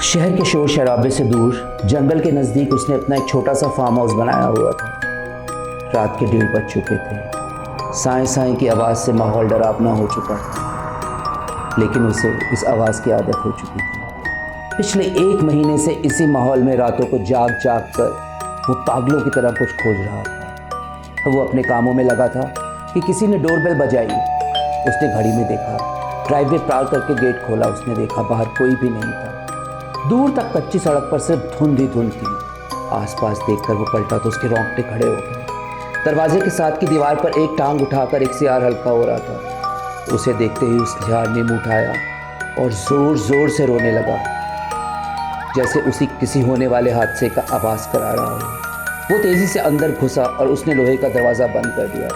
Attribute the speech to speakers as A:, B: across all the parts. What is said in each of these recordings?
A: शहर के शोर शराबे से दूर जंगल के नज़दीक उसने अपना एक छोटा सा फार्म हाउस बनाया हुआ था। रात के 1:30 बज चुके थे। साएं साएं की आवाज़ से माहौल डरावना हो चुका था, लेकिन उसे इस आवाज़ की आदत हो चुकी थी। पिछले 1 महीने से इसी माहौल में रातों को जाग जाग कर वो पागलों की तरह कुछ खोज रहा था। वो अपने कामों में लगा था कि किसी ने डोरबेल बजाई। उसने घड़ी में देखा, ड्राइववे पार करके गेट खोला। उसने देखा बाहर कोई भी नहीं था। दूर तक कच्ची सड़क पर सिर्फ धुंध ही धुंध थी। आसपास देखकर वो पलटा तो उसके रोंगटे खड़े हो गए। दरवाजे के साथ की दीवार पर एक टांग उठाकर एक सियार हल्का हो रहा था। उसे देखते ही उस सियार ने मुंह उठाया और जोर जोर से रोने लगा, जैसे उसी किसी होने वाले हादसे का आभास करा रहा हो। वो तेजी से अंदर घुसा और उसने लोहे का दरवाजा बंद कर दिया।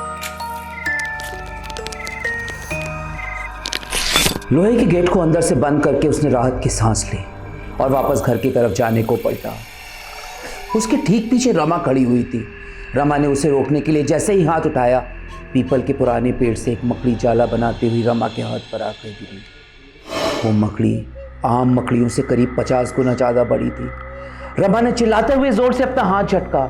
A: लोहे के गेट को अंदर से बंद करके उसने राहत की सांस ली और वापस घर की तरफ जाने को पलटा। उसके ठीक पीछे रमा खड़ी हुई थी। रमा ने उसे रोकने के लिए जैसे ही हाथ उठाया, पीपल के पुराने पेड़ से एक मकड़ी जाला बनाती हुई रमा के हाथ पर आकर गिरी। वो मकड़ी आम मकड़ियों से करीब 50 गुना ज़्यादा बड़ी थी। रमा ने चिल्लाते हुए जोर से अपना हाथ झटका।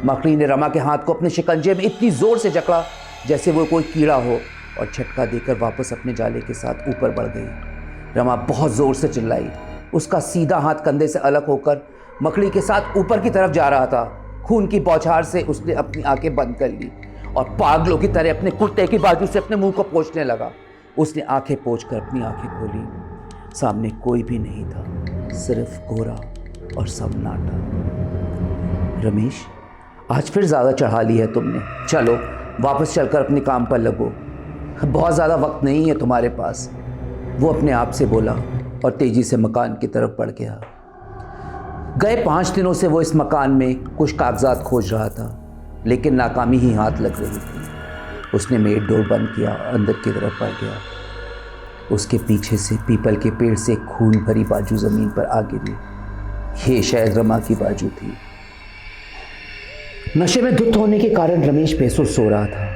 A: मकड़ी ने रमा के हाथ को अपने शिकंजे में इतनी जोर से जकड़ा जैसे वो कोई कीड़ा हो, और झटका देकर वापस अपने जाले के साथ ऊपर बढ़ गई। रमा बहुत जोर से चिल्लाई। उसका सीधा हाथ कंधे से अलग होकर मकड़ी के साथ ऊपर की तरफ जा रहा था। खून की बौछार से उसने अपनी आंखें बंद कर ली और पागलों की तरह अपने कुर्ते की बाजू से अपने मुंह को पोंछने लगा। उसने आंखें पोंछकर अपनी आंखें खोली। सामने कोई भी नहीं था, सिर्फ कोहरा और सन्नाटा। रमेश, आज फिर ज़्यादा चढ़ा ली है तुमने। चलो वापस चलकर अपने काम पर लगो, बहुत ज़्यादा वक्त नहीं है तुम्हारे पास। वो अपने आप से बोला और तेजी से मकान की तरफ बढ़ गया। गए 5 दिनों से वो इस मकान में कुछ कागजात खोज रहा था, लेकिन नाकामी ही हाथ लग रही थी। उसने मेन डोर बंद किया और अंदर की तरफ बढ़ गया। उसके पीछे से पीपल के पेड़ से खून भरी बाजू ज़मीन पर आ गिरी। ये शायद रमा की बाजू थी। नशे में धुत होने के कारण रमेश बेसुध सो रहा था।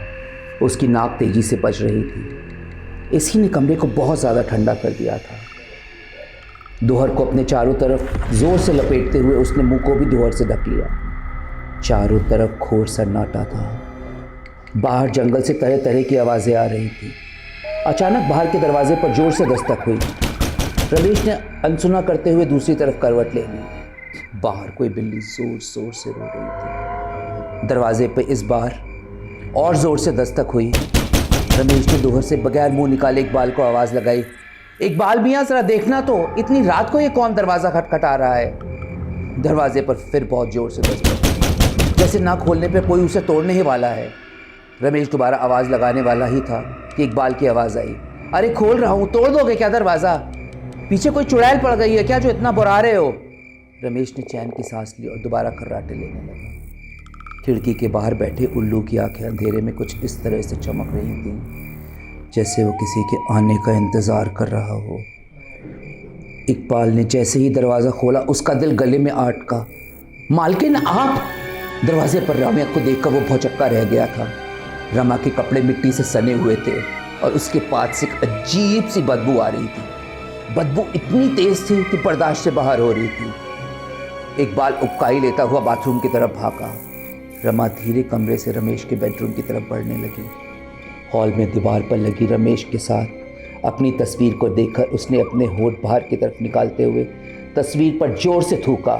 A: उसकी नाक तेजी से बज रही थी। इसी ने कमरे को बहुत ज़्यादा ठंडा कर दिया था। दोहर को अपने चारों तरफ जोर से लपेटते हुए उसने मुंह को भी दोहर से ढक लिया। चारों तरफ घोर सन्नाटा था। बाहर जंगल से तरह तरह की आवाज़ें आ रही थी। अचानक बाहर के दरवाजे पर जोर से दस्तक हुई। रमेश ने अनसुना करते हुए दूसरी तरफ करवट ले ली। बाहर कोई बिल्ली जोर जोर से रो रही थी। दरवाजे पर इस बार और जोर से दस्तक हुई। रमेश ने दोहर से बगैर मुंह निकाले इकबाल को आवाज़ लगाई, इकबाल मियाँ ज़रा देखना तो, इतनी रात को ये कौन दरवाज़ा खटखटा रहा है। दरवाजे पर फिर बहुत जोर से दस्तक, जैसे ना खोलने पे कोई उसे तोड़ने ही वाला है। रमेश दोबारा आवाज़ लगाने वाला ही था कि इकबाल की आवाज़ आई, अरे खोल रहा हूँ, तोड़ दोगे क्या दरवाज़ा? पीछे कोई चुड़ैल पड़ गई है क्या जो इतना बुरा रहे हो? रमेश ने चैन की सांस ली और दोबारा खर्राटे लेने लगा। खिड़की के बाहर बैठे उल्लू की आंखें अंधेरे में कुछ इस तरह से चमक रही थीं, जैसे वो किसी के आने का इंतज़ार कर रहा हो। इकबाल ने जैसे ही दरवाज़ा खोला, उसका दिल गले में अटका। मालकिन आप? दरवाजे पर रमा को देखकर वो भौचक्का रह गया था। रमा के कपड़े मिट्टी से सने हुए थे और उसके पास से एक अजीब सी बदबू आ रही थी। बदबू इतनी तेज़ थी कि बर्दाश्त से बाहर हो रही थी। इकबाल उबकाई लेता हुआ बाथरूम की तरफ भागा। रमा धीरे कमरे से रमेश के बेडरूम की तरफ बढ़ने लगी। हॉल में दीवार पर लगी रमेश के साथ अपनी तस्वीर को देखकर उसने अपने होठ बाहर की तरफ निकालते हुए तस्वीर पर जोर से थूका।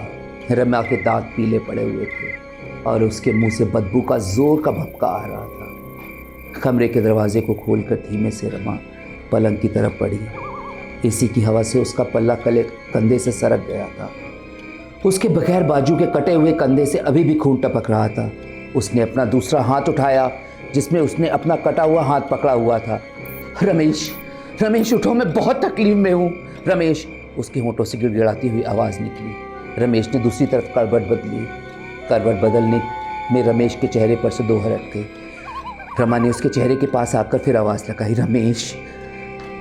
A: रमा के दांत पीले पड़े हुए थे और उसके मुंह से बदबू का जोर का भपका आ रहा था। कमरे के दरवाजे को खोलकर धीमे से रमा पलंग की तरफ बढ़ी। एसी की हवा से उसका पल्ला कंधे से सरक गया था। उसके बगैर बाजू के कटे हुए कंधे से अभी भी खून टपक रहा था। उसने अपना दूसरा हाथ उठाया जिसमें उसने अपना कटा हुआ हाथ पकड़ा हुआ था। रमेश, रमेश उठो, मैं बहुत तकलीफ में हूँ। रमेश, उसके होंठों से गिड़गिड़ाती हुई आवाज़ निकली। रमेश ने दूसरी तरफ करवट बदली। करवट बदलने में रमेश के चेहरे पर से दोहर हट गई। रमा ने उसके चेहरे के पास आकर फिर आवाज़ लगाई, रमेश,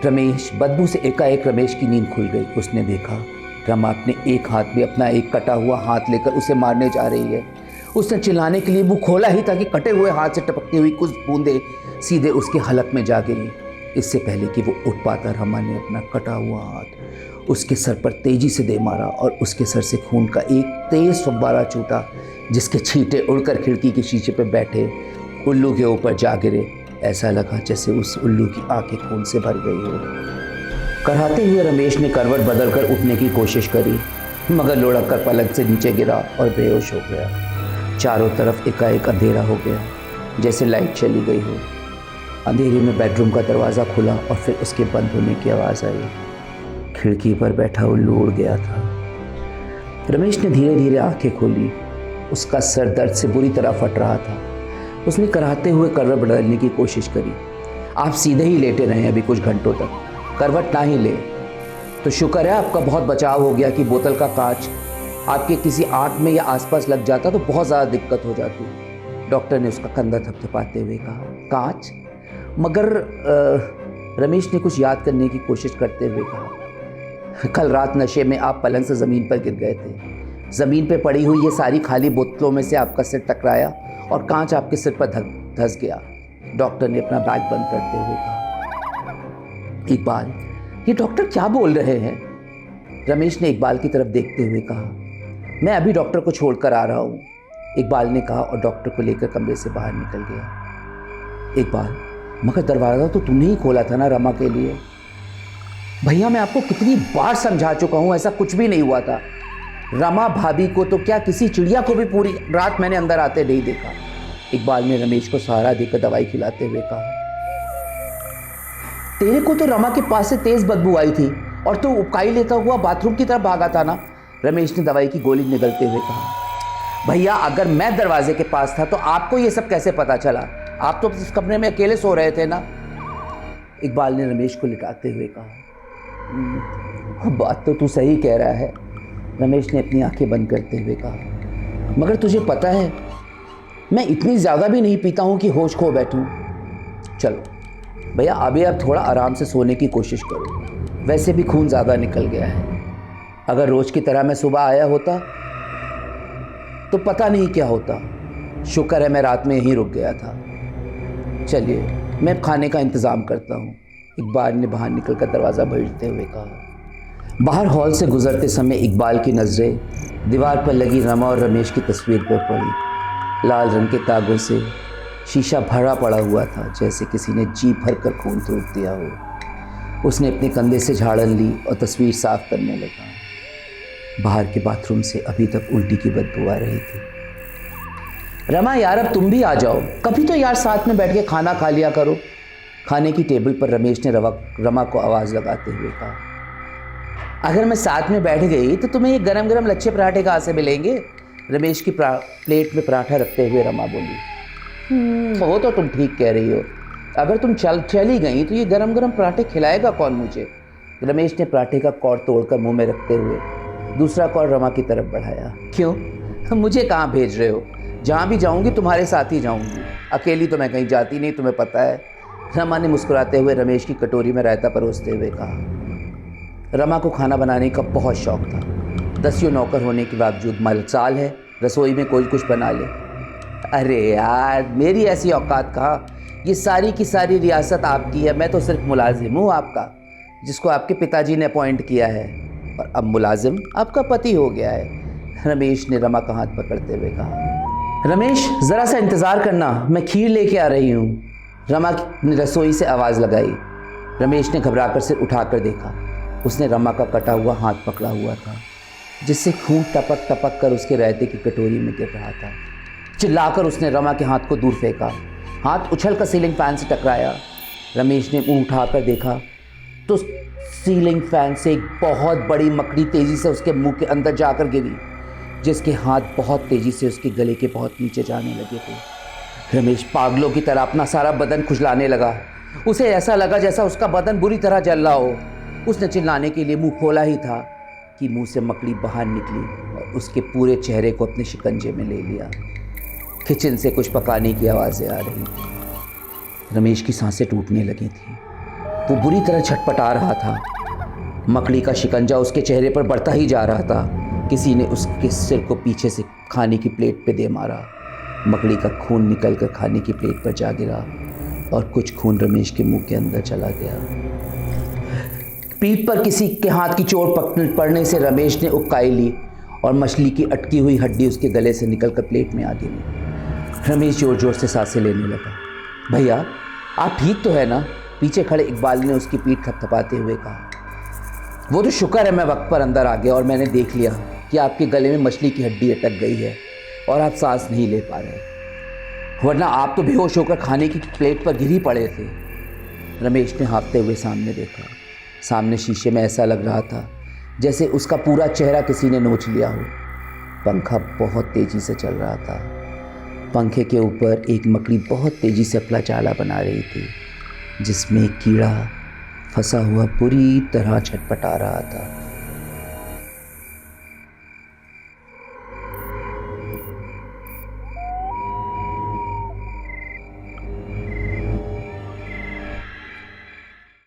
A: रमेश। बदबू से एकाएक रमेश की नींद खुल गई। उसने देखा रमा अपने एक हाथ में अपना एक कटा हुआ हाथ लेकर उसे मारने जा रही है। उसने चिल्लाने के लिए मुंह खोला ही था कि कटे हुए हाथ से टपकती हुई कुछ बूंदें सीधे उसके हलक में जा गिरी। इससे पहले कि वो उठ पाता, रमा ने अपना कटा हुआ हाथ उसके सर पर तेजी से दे मारा और उसके सर से खून का एक तेज फव्वारा छूटा, जिसके छींटे उड़कर खिड़की के शीशे पर बैठे उल्लू के ऊपर जा गिरे। ऐसा लगा जैसे उस उल्लू की आंखें खून से भर गई हो। कराहते हुए रमेश ने करवट बदलकर उठने की कोशिश करी, मगर लुढ़क कर पलंग से नीचे गिरा और बेहोश हो गया। चारों तरफ एकाएक अंधेरा हो गया, जैसे लाइट चली गई हो। अंधेरे में बेडरूम का दरवाज़ा खुला और फिर उसके बंद होने की आवाज़ आई। खिड़की पर बैठा उल्लू उड़ गया था। रमेश ने धीरे धीरे आंखें खोली। उसका सर दर्द से बुरी तरह फट रहा था। उसने कराहते हुए करवट बदलने की कोशिश करी। आप सीधे ही लेटे रहे अभी कुछ घंटों तक, करवट ना ही ले तो शुक्र है आपका बहुत बचाव हो गया कि बोतल का कांच आपके किसी आंख में या आसपास लग जाता तो बहुत ज़्यादा दिक्कत हो जाती। डॉक्टर ने उसका कंधा थपथपाते हुए कहा। कांच? मगर रमेश ने कुछ याद करने की कोशिश करते हुए कहा, कल रात नशे में आप पलंग से ज़मीन पर गिर गए थे। ज़मीन पर पड़ी हुई ये सारी खाली बोतलों में से आपका सिर टकराया और कांच आपके सिर पर धंस गया। डॉक्टर ने अपना बैग बंद करते हुए कहा। इकबाल, ये डॉक्टर क्या बोल रहे हैं? रमेश ने इकबाल की तरफ देखते हुए कहा। मैं अभी डॉक्टर को छोड़कर आ रहा हूँ, इकबाल ने कहा और डॉक्टर को लेकर कमरे से बाहर निकल गया। इकबाल, मगर दरवाज़ा तो तुमने ही खोला था ना रमा के लिए। भैया, मैं आपको कितनी बार समझा चुका हूँ, ऐसा कुछ भी नहीं हुआ था। रमा भाभी को तो क्या, किसी चिड़िया को भी पूरी रात मैंने अंदर आते नहीं देखा। इकबाल ने रमेश को सहारा देकर दवाई खिलाते हुए कहा। तेरे को तो रमा के पास से तेज बदबू आई थी और तू उबकाई लेता हुआ बाथरूम की तरफ भागा था ना, रमेश ने दवाई की गोली निगलते हुए कहा। भैया, अगर मैं दरवाजे के पास था तो आपको ये सब कैसे पता चला? आप तो इस कमरे में अकेले सो रहे थे ना, इकबाल ने रमेश को लिटाते हुए कहा। बात तो तू सही कह रहा है, रमेश ने अपनी आंखें बंद करते हुए कहा। मगर तुझे पता है, मैं इतनी ज़्यादा भी नहीं पीता हूँ कि होश खो बैठूँ। चलो भैया, अभी आप थोड़ा आराम से सोने की कोशिश करो। वैसे भी खून ज़्यादा निकल गया है। अगर रोज़ की तरह मैं सुबह आया होता तो पता नहीं क्या होता। शुक्र है मैं रात में यहीं रुक गया था। चलिए, मैं खाने का इंतज़ाम करता हूँ, इकबाल ने बाहर निकलकर दरवाज़ा भीड़ते हुए कहा। बाहर हॉल से गुजरते समय इकबाल की नज़रें दीवार पर लगी रमा और रमेश की तस्वीर पर पड़ी। लाल रंग के तागों से शीशा भरा पड़ा हुआ था, जैसे किसी ने जी भर कर खून थूक दिया हो। उसने अपने कंधे से झाड़न ली और तस्वीर साफ करने लगा। बाहर के बाथरूम से अभी तक उल्टी की बदबू आ रही थी। रमा यार, अब तुम भी आ जाओ, कभी तो यार साथ में बैठ के खाना खा लिया करो। खाने की टेबल पर रमेश ने रमा को आवाज़ लगाते हुए कहा। अगर मैं साथ में बैठ गई तो तुम्हें ये गरम गरम लच्छे पराठे कहाँ से मिलेंगे? रमेश की प्लेट में पराठा रखते हुए रमा बोली। वो तो तुम ठीक कह रही हो, अगर तुम चली गई तो ये गरम गरम पराठे खिलाएगा कौन मुझे? रमेश ने पराठे का कौर तोड़कर मुंह में रखते हुए दूसरा कौर रमा की तरफ बढ़ाया। क्यों, मुझे कहाँ भेज रहे हो? जहाँ भी जाऊँगी तुम्हारे साथ ही जाऊँगी, अकेली तो मैं कहीं जाती नहीं, तुम्हें पता है। रमा ने मुस्कुराते हुए रमेश की कटोरी में रायता परोसते हुए कहा। रमा को खाना बनाने का बहुत शौक था। 10 नौकर होने के बावजूद मलसाल है, रसोई में कोई कुछ बना ले। अरे यार, मेरी ऐसी औकात कहाँ, ये सारी की सारी रियासत आपकी है, मैं तो सिर्फ मुलाजिम हूँ आपका, जिसको आपके पिताजी ने अपॉइंट किया है, और अब मुलाजिम आपका पति हो गया है। रमेश ने रमा का हाथ पकड़ते हुए कहा। रमेश, ज़रा सा इंतज़ार करना, मैं खीर लेके आ रही हूँ, रमा ने रसोई से आवाज़ लगाई। रमेश ने घबराकर सिर उठाकर देखा। उसने रमा का कटा हुआ हाथ पकड़ा हुआ था, जिससे खून टपक टपक कर उसके रायते की कटोरी में गिर रहा था। चिल्लाकर उसने रमा के हाथ को दूर फेंका। हाथ उछलकर सीलिंग फैन से टकराया। रमेश ने मुंह उठाकर देखा तो सीलिंग फैन से एक बहुत बड़ी मकड़ी तेज़ी से उसके मुंह के अंदर जाकर गिरी, जिसके हाथ बहुत तेज़ी से उसके गले के बहुत नीचे जाने लगे थे। रमेश पागलों की तरह अपना सारा बदन खुजलाने लगा। उसे ऐसा लगा जैसा उसका बदन बुरी तरह जल रहा हो। उसने चिल्लाने के लिए मुंह खोला ही था कि मुंह से मकड़ी बाहर निकली और उसके पूरे चेहरे को अपने शिकंजे में ले लिया। किचन से कुछ पकाने की आवाज़ें आ रही थी। रमेश की सांसें टूटने लगी थी। वो बुरी तरह छटपटा रहा था। मकड़ी का शिकंजा उसके चेहरे पर बढ़ता ही जा रहा था। किसी ने उसके सिर को पीछे से खाने की प्लेट पे दे मारा। मकड़ी का खून निकलकर खाने की प्लेट पर जा गिरा। और कुछ खून रमेश के मुंह के अंदर चला गया। पीठ पर किसी के हाथ की चोट पड़ने से रमेश ने उबकाई ली और मछली की अटकी हुई हड्डी उसके गले से निकलकर प्लेट में आ गिरी। रमेश जोर जोर से सांसें लेने लगा। भैया आप ठीक तो है ना? पीछे खड़े इकबाल ने उसकी पीठ थपथपाते हुए कहा। वो तो शुक्र है मैं वक्त पर अंदर आ गया और मैंने देख लिया कि आपके गले में मछली की हड्डी अटक गई है और आप सांस नहीं ले पा रहे, वरना आप तो बेहोश होकर खाने की प्लेट पर गिर ही पड़े थे। रमेश ने हाँफते हुए सामने देखा। सामने शीशे में ऐसा लग रहा था जैसे उसका पूरा चेहरा किसी ने नोच लिया हो। पंखा बहुत तेज़ी से चल रहा था। पंखे के ऊपर एक मकड़ी बहुत तेज़ी से अपना जाला बना रही थी, जिसमें एक कीड़ा फंसा हुआ पूरी तरह छटपटा रहा था।